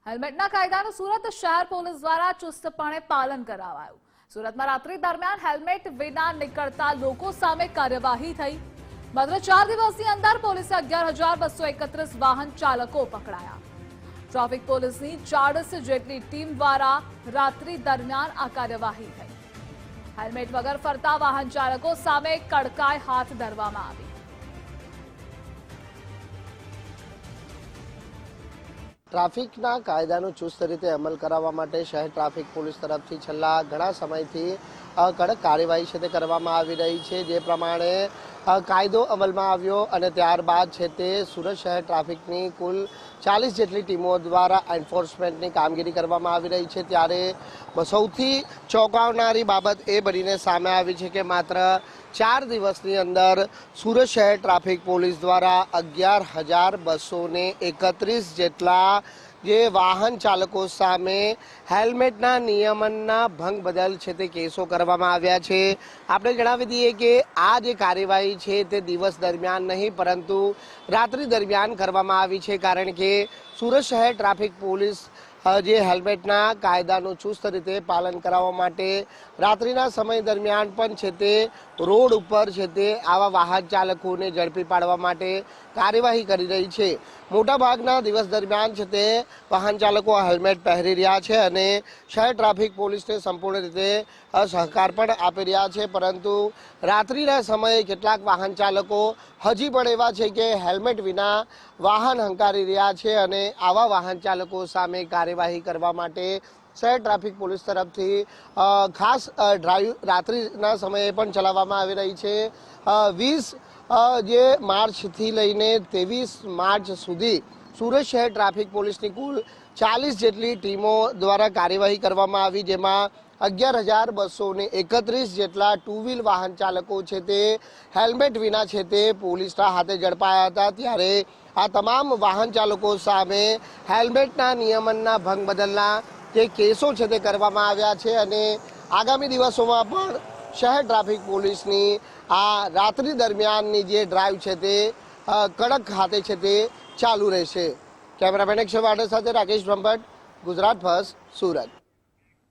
હેલ્મેટના કાયદાનું સુરત શહેર પોલીસ દ્વારા ચુસ્તપણે પાલન કરાવાયું। સુરતમાં રાત્રિ દરમિયાન હેલ્મેટ વિના નીકળતા લોકો સામે કાર્યવાહી થઈ। માત્ર 4 દિવસની અંદર પોલીસે 11,231 વાહન ચાલકો પકડાયા। ટ્રાફિક પોલીસની 40 જેટલી ટીમ દ્વારા રાત્રિ દરમિયાન આ કાર્યવાહી થઈ। હેલ્મેટ વગર ફરતા વાહન ચાલકો સામે કડકાઈ હાથ ધરવામાં આવી। ટ્રાફિકના કાયદાનો ચુસ્ત રીતે અમલ કરાવવા માટે શહેર ટ્રાફિક પોલીસ તરફથી છેલ્લા ઘણા સમયથી કડક કાર્યવાહી છે તે કરવામાં આવી રહી છે। જે પ્રમાણે કાયદો અમલમાં આવ્યો અને ત્યારબાદ છે તે સુરત શહેર ટ્રાફિકની કુલ 40 જેટલી ટીમો દ્વારા એન્ફોર્સમેન્ટની કામગીરી કરવામાં આવી રહી છે। ત્યારે સૌથી ચોંકાવનારી બાબત એ બનીને સામે આવી છે કે માત્ર 4 દિવસની અંદર સુરત શહેર ટ્રાફિક પોલીસ દ્વારા 11,231 જેટલા જે વાહન ચાલકો સામે હેલ્મેટના નિયમનના ભંગ બદલ છે તે કેસો કરવામાં આવ્યા છે। આપણે જણાવી દઈએ કે આ જે કાર્યવાહી છે તે દિવસ દરમિયાન નહીં પરંતુ રાત્રિ દરમિયાન કરવામાં આવી છે, કારણ કે સુરત શહેર ટ્રાફિક પોલીસ જે હેલ્મેટના કાયદાનું ચુસ્ત રીતે પાલન કરાવવા માટે રાત્રિના સમય દરમિયાન પણ છે તે રોડ ઉપર છે તે આવા વાહન ચાલકોને ઝડપી પાડવા માટે કાર્યવાહી કરી રહી છે। મોટાભાગના દિવસ દરમિયાન છે તે વાહન ચાલકો હેલ્મેટ પહેરી રહ્યા છે અને શહેર ટ્રાફિક પોલીસને સંપૂર્ણ રીતે સહકાર પણ આપી રહ્યા છે, પરંતુ રાત્રિના સમયે કેટલાક વાહન ચાલકો હજી પણ એવા છે કે હેલ્મેટ વિના વાહન હંકારી રહ્યા છે અને આવા વાહન ચાલકો સામે કાર્યવાહી કરવા માટે શહેર ટ્રાફિક પોલીસ તરફથી ખાસ ડ્રાઈવ રાત્રિના સમયે પણ ચલાવવામાં આવી રહી છે। 20 માર્ચથી લઈને 23 માર્ચ સુધી સુરત શહેર ટ્રાફિક પોલીસની કુલ 40 જેટલી ટીમો દ્વારા કાર્યવાહી કરવામાં આવી, જેમાં 11,231 જેટલા ટુ વ્હીલ વાહન ચાલકો છે તે હેલ્મેટ વિના છે તે પોલીસના હાથે ઝડપાયા હતા। ત્યારે આ તમામ વાહન ચાલકો સામે હેલ્મેટના નિયમનના ભંગ બદલના જે કેસો છે તે કરવામાં આવ્યા છે અને આગામી દિવસોમાં પણ શહેર ટ્રાફિક પોલીસની આ રાત્રિ દરમિયાનની જે ડ્રાઈવ છે તે કડક ખાતે છે તે ચાલુ રહેશે। કેમેરામેન અક્ષય વાડે સાથે રાકેશ બ્રહ્મભટ્ટ, ગુજરાત ફર્સ્ટ, સુરત।